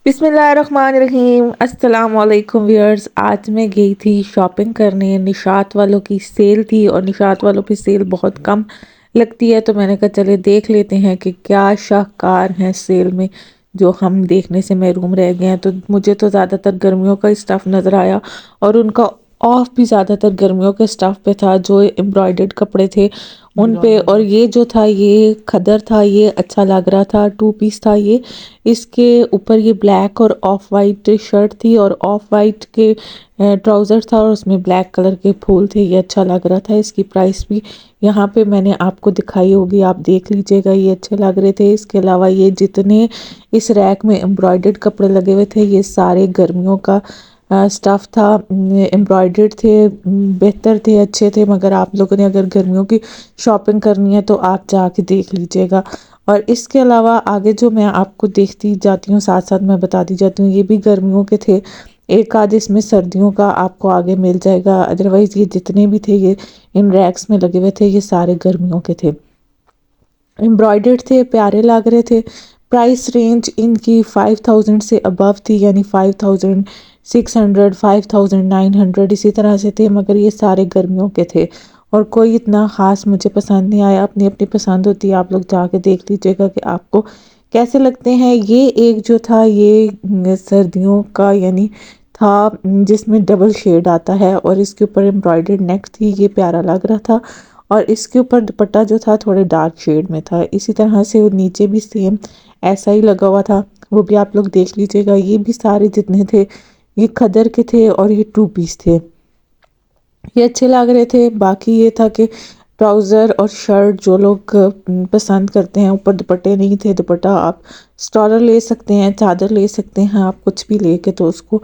बिस्मिल्लाहिर्रहमानिर्रहीम अस्सलाम वालेकुम व्यूअर्स। आज मैं गई थी शॉपिंग करने। निशात वालों की सेल थी और निशात वालों की सेल बहुत कम लगती है, तो मैंने कहा चले देख लेते हैं कि क्या शाहकार हैं सेल में, जो हम देखने से महरूम रह गए हैं। तो मुझे तो ज़्यादातर गर्मियों का स्टफ़ नज़र आया और उनका ऑफ भी ज़्यादातर गर्मियों के स्टफ़ पे था, जो एम्ब्रॉयडर्ड कपड़े थे उन पे। और ये जो था ये खदर था, ये अच्छा लग रहा था, टू पीस था ये। इसके ऊपर ये ब्लैक और ऑफ वाइट शर्ट थी और ऑफ वाइट के ट्राउज़र था और उसमें ब्लैक कलर के फूल थे। ये अच्छा लग रहा था। इसकी प्राइस भी यहाँ पे मैंने आपको दिखाई होगी, आप देख लीजिएगा, ये अच्छे लग रहे थे। इसके अलावा ये जितने इस रैक में एम्ब्रॉयडर्ड कपड़े लगे हुए थे, ये सारे गर्मियों का स्टफ़ था, एम्ब्रॉयडर्ड थे, बेहतर थे, अच्छे थे। मगर आप लोगों ने अगर गर्मियों की शॉपिंग करनी है तो आप जाके देख लीजिएगा। और इसके अलावा आगे जो मैं आपको देखती जाती हूँ, साथ साथ मैं बताती जाती हूँ, ये भी गर्मियों के थे। एक आध इसमें सर्दियों का आपको आगे मिल जाएगा, अदरवाइज़ ये जितने भी थे ये इन रैक्स में लगे हुए थे, ये सारे गर्मियों के थे। एम्ब्रॉयडर्ड थे, प्यारे लग रहे थे। प्राइस रेंज इनकी 5000 से अबव थी, यानी 5600, 5900 इसी तरह से थे। मगर ये सारे गर्मियों के थे और कोई इतना ख़ास मुझे पसंद नहीं आया। अपनी अपनी पसंद होती है, आप लोग जाके देख लीजिएगा कि आपको कैसे लगते हैं। ये एक जो था ये सर्दियों का यानी था, जिसमें डबल शेड आता है और इसके ऊपर एम्ब्रॉयडर्ड नेक थी, ये प्यारा लग रहा था। और इसके ऊपर दुपट्टा जो था थोड़े डार्क शेड में था। इसी तरह से वो नीचे भी सेम ऐसा ही लगा हुआ था, वो भी आप लोग देख लीजिएगा। ये भी सारे जितने थे ये खदर के थे और ये टू पीस थे, ये अच्छे लग रहे थे। बाकी ये था कि ट्राउज़र और शर्ट जो लोग पसंद करते हैं, ऊपर दुपट्टे नहीं थे। दुपट्टा आप स्टॉलर ले सकते हैं, चादर ले सकते हैं, आप कुछ भी लेके तो उसको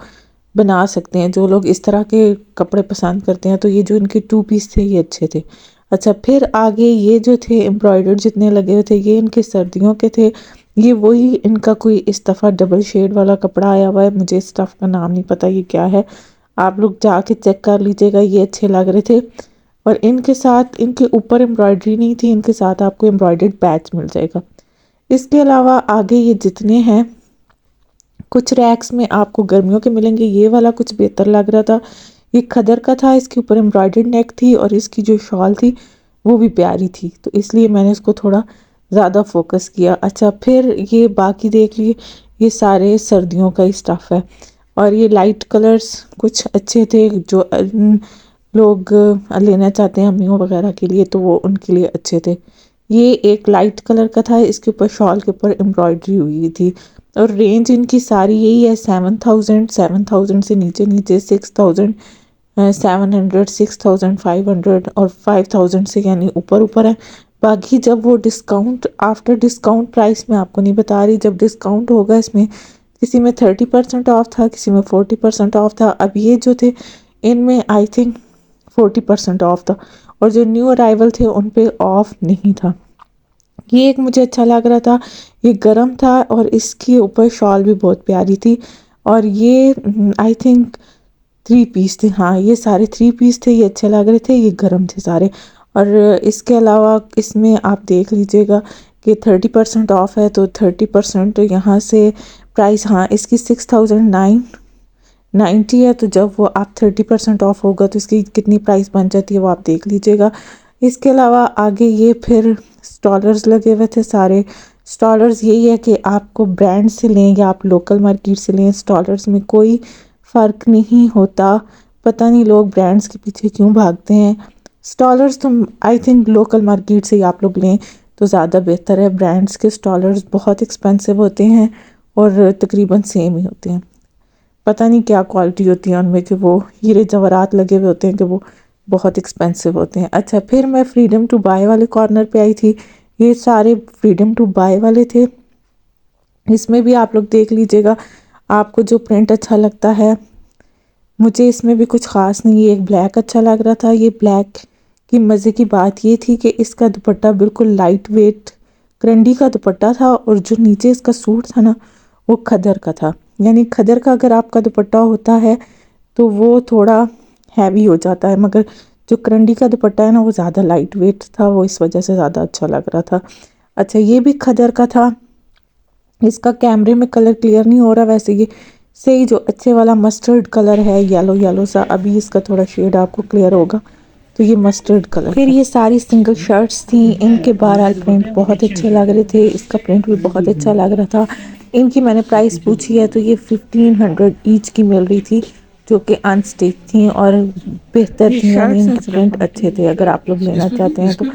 बना सकते हैं। जो लोग इस तरह के कपड़े पसंद करते हैं, तो ये जो इनके टू पीस थे ये अच्छे थे। अच्छा, फिर आगे ये जो थे एम्ब्रॉयडर्ड जितने लगे हुए थे, ये इनके सर्दियों के थे। ये वही इनका कोई इस दफ़ा डबल शेड वाला कपड़ा आया हुआ है, मुझे इस स्टफ़ का नाम नहीं पता ये क्या है, आप लोग जाके चेक कर लीजिएगा। ये अच्छे लग रहे थे और इनके साथ इनके ऊपर एम्ब्रॉयडरी नहीं थी, इनके साथ आपको एम्ब्रॉयडर्ड पैच मिल जाएगा। इसके अलावा आगे ये जितने हैं कुछ रैक्स में आपको गर्मियों के मिलेंगे। ये वाला कुछ बेहतर लग रहा था, ये खदर का था, इसके ऊपर एम्ब्रॉयडर्ड नेक थी और इसकी जो शॉल थी वो भी प्यारी थी, तो इसलिए मैंने इसको थोड़ा ज़्यादा फोकस किया। अच्छा, फिर ये बाकी देख लिए, ये सारे सर्दियों का ही स्टफ़ है और ये लाइट कलर्स कुछ अच्छे थे, जो लोग लेना चाहते हैं अम्मियों वगैरह के लिए, तो वो उनके लिए अच्छे थे। ये एक लाइट कलर का था, इसके ऊपर शॉल के ऊपर एम्ब्रॉयडरी हुई थी और रेंज इनकी सारी यही है 7000, 7000 से नीचे नीचे 6000, 700, 6500 और 5000 से यानी ऊपर ऊपर है। बाकी जब वो डिस्काउंट आफ्टर डिस्काउंट प्राइस में आपको नहीं बता रही, जब डिस्काउंट होगा इसमें किसी में 30% ऑफ था, किसी में 40% ऑफ था। अब ये जो थे इनमें आई थिंक 40% ऑफ था और जो न्यू अराइवल थे उन पे ऑफ नहीं था। ये एक मुझे अच्छा लग रहा था, ये गरम था और इसके ऊपर शॉल भी बहुत प्यारी थी। और ये आई थिंक थ्री पीस थे, हाँ ये सारे थ्री पीस थे, ये अच्छे लग रहे थे, ये गरम थे सारे। और इसके अलावा इसमें आप देख लीजिएगा कि 30% ऑफ है, तो 30% यहाँ से प्राइस, हाँ इसकी 6990 है, तो जब वो आप 30% ऑफ होगा तो इसकी कितनी प्राइस बन जाती है वो आप देख लीजिएगा। इसके अलावा आगे ये फिर स्टॉलर्स लगे हुए थे सारे। स्टॉलर्स यही है कि आपको ब्रांड से लें या आप लोकल मार्केट से लें, स्टॉलर्स में कोई फ़र्क नहीं होता। पता नहीं लोग ब्रांड्स के पीछे क्यों भागते हैं। स्टॉलर्स तो आई थिंक लोकल मार्केट से ही आप लोग लें तो ज़्यादा बेहतर है। ब्रांड्स के स्टॉलर्स बहुत एक्सपेंसिव होते हैं और तकरीबन सेम ही होते हैं। पता नहीं क्या क्वालिटी होती है उनमें कि वो हीरे जवाहरात लगे हुए होते हैं कि वो बहुत एक्सपेंसिव होते हैं। अच्छा, फिर मैं फ्रीडम टू बाय वाले कॉर्नर पे आई थी। ये सारे फ्रीडम टू बाय वाले थे, इसमें भी आप लोग देख लीजिएगा आपको जो प्रिंट अच्छा लगता है। मुझे इसमें भी कुछ ख़ास नहीं, एक ब्लैक अच्छा लग रहा था। ये ब्लैक की मज़े की बात ये थी कि इसका दुपट्टा बिल्कुल लाइट वेट करंडी का दुपट्टा था और जो नीचे इसका सूट था ना वो खदर का था। यानी खदर का अगर आपका दुपट्टा होता है तो वो थोड़ा हैवी हो जाता है, मगर जो करंडी का दुपट्टा है ना वो ज़्यादा लाइट वेट था, वो इस वजह से ज़्यादा अच्छा लग रहा था। अच्छा, ये भी खदर का था इसका कैमरे में कलर क्लियर नहीं हो रहा, वैसे ये सही जो अच्छे वाला मस्टर्ड कलर है, येलो येलो सा, अभी इसका थोड़ा शेड आपको क्लियर होगा, तो ये मस्टर्ड कलर। फिर ये सारी सिंगल शर्ट्स थी, इनके बहरहाल प्रिंट बहुत अच्छे लग रहे थे, इसका प्रिंट भी बहुत अच्छा लग रहा था। इनकी मैंने प्राइस पूछी है तो ये 1500 ईच की मिल रही थी, जो कि अनस्टिच थी और बेहतर थी, यानी इनके प्रिंट अच्छे थे। अगर आप लोग लेना चाहते हैं तो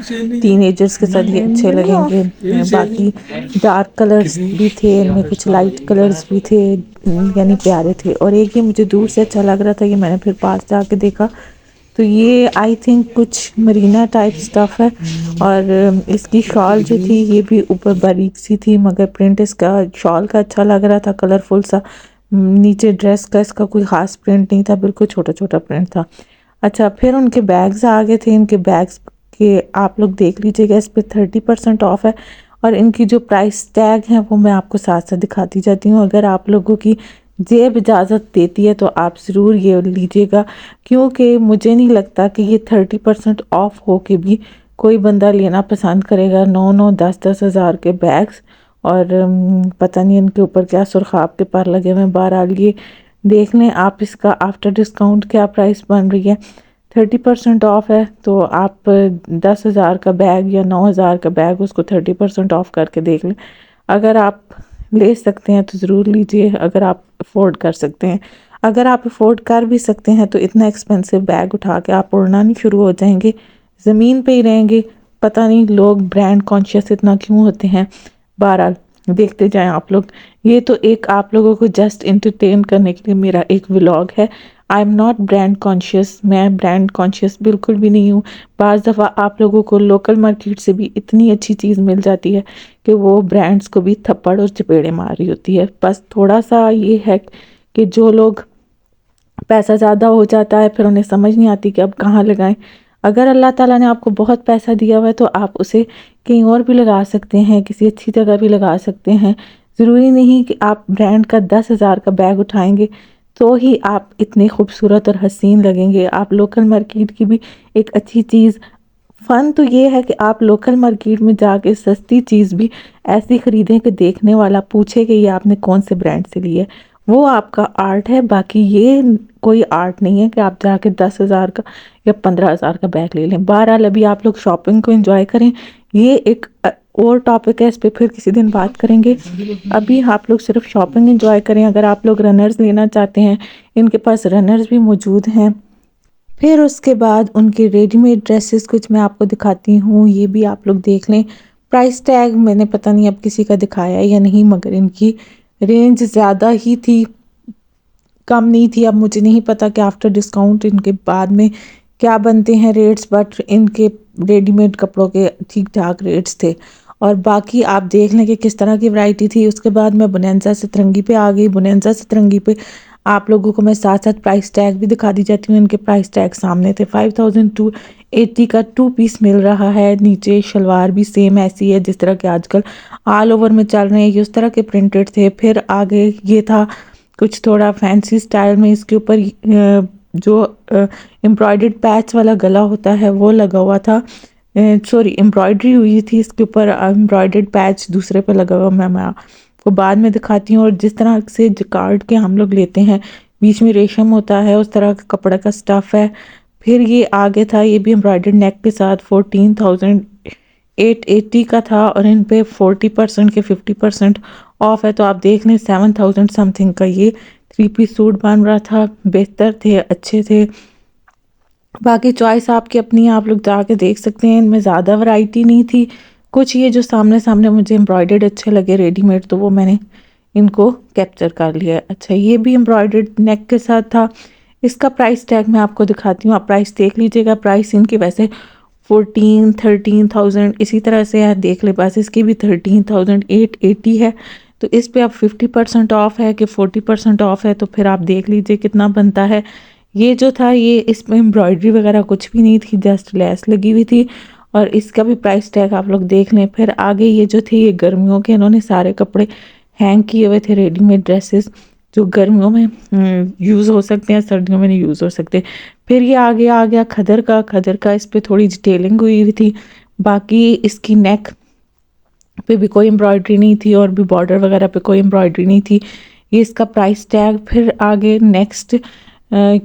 टीनेजर्स के साथ ये अच्छे लगेंगे। बाकी डार्क कलर्स भी थे इनमें, कुछ लाइट कलर्स भी थे, यानी प्यारे थे। और एक ये मुझे दूर से अच्छा लग रहा था, ये मैंने फिर पास जाके देखा तो ये आई थिंक कुछ मरीना टाइप स्टफ है। और इसकी शॉल जो थी ये भी ऊपर बारीक सी थी, मगर प्रिंट इसका शॉल का अच्छा लग रहा था, कलरफुल सा। नीचे ड्रेस का इसका कोई ख़ास प्रिंट नहीं था, बिल्कुल छोटा छोटा प्रिंट था। अच्छा, फिर उनके बैग्स आ गए थे। इनके बैग्स के आप लोग देख लीजिएगा, इस पर 30% ऑफ है। और इनकी जो प्राइस टैग है वो मैं आपको साथ साथ दिखाती जाती हूँ। अगर आप लोगों की जेब इजाज़त देती है तो आप ज़रूर ये लीजिएगा, क्योंकि मुझे नहीं लगता कि ये 30% ऑफ हो के भी कोई बंदा लेना पसंद करेगा। 9-9 10-10 हज़ार के बैग्स, और पता नहीं इनके ऊपर क्या सुरखाब के पर लगे हुए हैं। बहरहाल ये देख लें आप, इसका आफ्टर डिस्काउंट क्या प्राइस बन रही है। 30% ऑफ है तो आप 10 हज़ार का बैग या 9 हज़ार का बैग उसको 30% ऑफ करके देख लें। अगर आप ले सकते हैं तो ज़रूर लीजिए, अगर आप अफोर्ड कर सकते हैं। अगर आप अफोर्ड कर भी सकते हैं तो इतना एक्सपेंसिव बैग उठा के आप उड़ना नहीं शुरू हो जाएंगे, ज़मीन पे ही रहेंगे। पता नहीं लोग ब्रांड कॉन्शियस इतना क्यों होते हैं। बहरहाल देखते जाएं आप लोग। ये तो एक आप लोगों को जस्ट इंटरटेन करने के लिए मेरा एक व्लॉग है। I am not brand conscious, मैं ब्रांड कॉन्शियस बिल्कुल भी नहीं हूँ। बाज़ दफ़ा आप लोगों को लोकल मार्केट से भी इतनी अच्छी चीज़ मिल जाती है कि वो ब्रांड्स को भी थप्पड़ और चपेड़े मार रही होती है। बस थोड़ा सा ये है कि जो लोग पैसा ज़्यादा हो जाता है फिर उन्हें समझ नहीं आती कि अब कहाँ लगाएं। अगर अल्लाह ताला ने आपको बहुत पैसा दिया हुआ है तो आप उसे कहीं और भी लगा सकते हैं, किसी अच्छी जगह भी लगा सकते हैं। ज़रूरी नहीं कि आप ब्रांड का 10 हज़ार का बैग उठाएंगे तो ही आप इतने खूबसूरत और हसीन लगेंगे। आप लोकल मार्केट की भी एक अच्छी चीज़, फ़न तो ये है कि आप लोकल मार्केट में जाके सस्ती चीज़ भी ऐसी ख़रीदें कि देखने वाला पूछे कि ये आपने कौन से ब्रांड से ली है। वो आपका आर्ट है। बाकी ये कोई आर्ट नहीं है कि आप जाके 10 हज़ार का या 15 हज़ार का बैग ले लें। बहरहाल अभी आप लोग शॉपिंग को एंजॉय करें, ये एक और टॉपिक है, इस पर फिर किसी दिन बात करेंगे। अभी आप लोग सिर्फ शॉपिंग एंजॉय करें। अगर आप लोग रनर्स लेना चाहते हैं, इनके पास रनर्स भी मौजूद हैं। फिर उसके बाद उनके रेडीमेड ड्रेसेस कुछ मैं आपको दिखाती हूँ, ये भी आप लोग देख लें। प्राइस टैग मैंने पता नहीं अब किसी का दिखाया है या नहीं, मगर इनकी रेंज ज़्यादा ही थी, कम नहीं थी। अब मुझे नहीं पता कि आफ्टर डिस्काउंट इनके बाद में क्या बनते हैं रेट्स, बट इनके रेडीमेड कपड़ों के ठीक ठाक रेट्स थे। और बाकी आप देख लें कि किस तरह की वैरायटी थी। उसके बाद मैं बोनेंजा सतरंगी पे आ गई। बोनेंजा सतरंगी पे आप लोगों को मैं साथ साथ प्राइस टैग भी दिखा दी जाती हूँ। इनके प्राइस टैग सामने थे। 5280 का 2 पीस मिल रहा है। नीचे शलवार भी सेम ऐसी है जिस तरह के आजकल ऑल ओवर में चल रहे हैं, ये उस तरह के प्रिंटेड थे। फिर आगे ये था कुछ थोड़ा फैंसी स्टाइल में, इसके ऊपर जो एम्ब्रॉयडर्ड पैच वाला गला होता है वो लगा हुआ था। सॉरी, एम्ब्रॉयडरी हुई थी इसके ऊपर, एम्ब्रॉयडर्ड पैच दूसरे पे लगा हुआ। मैं आपको बाद में दिखाती हूँ। और जिस तरह से जकार्ड के हम लोग लेते हैं, बीच में रेशम होता है, उस तरह का कपड़ा का स्टफ़ है। फिर ये आगे था, ये भी एम्ब्रॉयडर्ड नेक के साथ 14,880 का था, और इन पे 40% के 50% ऑफ है। तो आप देख लें 7,000 समथिंग का ये 3 पीस सूट बन रहा था। बेहतर थे, अच्छे थे। बाकी चॉइस आपकी अपनी, आप लोग जाके देख सकते हैं। इनमें ज़्यादा वैरायटी नहीं थी। कुछ ये जो सामने सामने मुझे एम्ब्रॉयडर्ड अच्छे लगे रेडीमेड, तो वो मैंने इनको कैप्चर कर लिया। अच्छा, ये भी एम्ब्रॉयडर्ड नेक के साथ था। इसका प्राइस टैग मैं आपको दिखाती हूँ, आप प्राइस देख लीजिएगा। प्राइस इनकी वैसे 14-13,000 इसी तरह से है, देख ले। बस इसकी भी 13,880 है। तो इस पे अब 50% ऑफ है कि 40% ऑफ है, तो फिर आप देख लीजिए कितना बनता है। ये जो था, ये इसमें एम्ब्रॉयडरी वगैरह कुछ भी नहीं थी, जस्ट लेस लगी हुई थी। और इसका भी प्राइस टैग आप लोग देख लें। फिर आगे ये जो थे, ये गर्मियों के इन्होंने सारे कपड़े हैंग किए हुए थे, रेडीमेड ड्रेसेस जो गर्मियों में यूज़ हो सकते हैं, सर्दियों में नहीं यूज़ हो सकते। फिर ये आगे आ गया खदर का। खदर का इस पे थोड़ी डिटेलिंग हुई हुई थी। बाकी इसकी नेक पे भी कोई एम्ब्रॉयडरी नहीं थी और भी बॉर्डर वगैरह पे कोई एम्ब्रॉयडरी नहीं थी। ये इसका प्राइस टैग। फिर आगे नेक्स्ट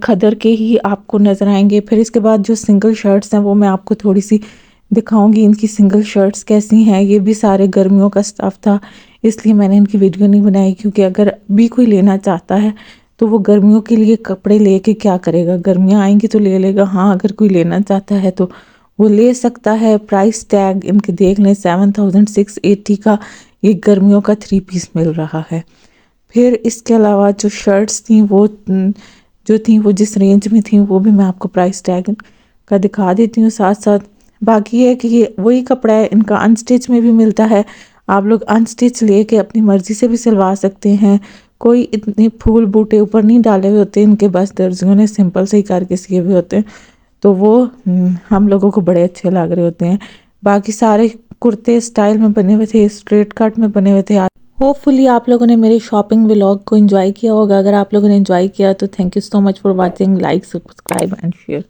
खदर के ही आपको नज़र आएंगे। फिर इसके बाद जो सिंगल शर्ट्स हैं वो मैं आपको थोड़ी सी दिखाऊंगी, इनकी सिंगल शर्ट्स कैसी हैं। ये भी सारे गर्मियों का स्टफ़ था, इसलिए मैंने इनकी वीडियो नहीं बनाई, क्योंकि अगर भी कोई लेना चाहता है तो वो गर्मियों के लिए कपड़े लेके क्या करेगा, गर्मियाँ आएंगी तो ले लेगा। हाँ, अगर कोई लेना चाहता है तो वो ले सकता है। प्राइस टैग इनके देख लें, 7680 का ये गर्मियों का 3 पीस मिल रहा है। फिर इसके अलावा जो शर्ट्स थी वो जो थी वो जिस रेंज में थी वो भी मैं आपको प्राइस टैग का दिखा देती हूँ साथ साथ। बाकी ये है कि ये वही कपड़ा है, इनका अनस्टिच में भी मिलता है। आप लोग अनस्टिच लेके अपनी मर्ज़ी से भी सिलवा सकते हैं। कोई इतने फूल बूटे ऊपर नहीं डाले हुए होते इनके, बस दर्जियों ने सिंपल से ही करके सिए हुए होते हैं, तो वो हम लोगों को बड़े अच्छे लग रहे होते हैं। बाकी सारे कुर्ते स्टाइल में बने हुए थे, स्ट्रेट कट में बने हुए थे। होपफुली आप लोगों ने मेरे शॉपिंग व्लॉग को एंजॉय किया होगा। अगर आप लोगों ने एंजॉय किया तो thank you so much for watching. Like, subscribe and share.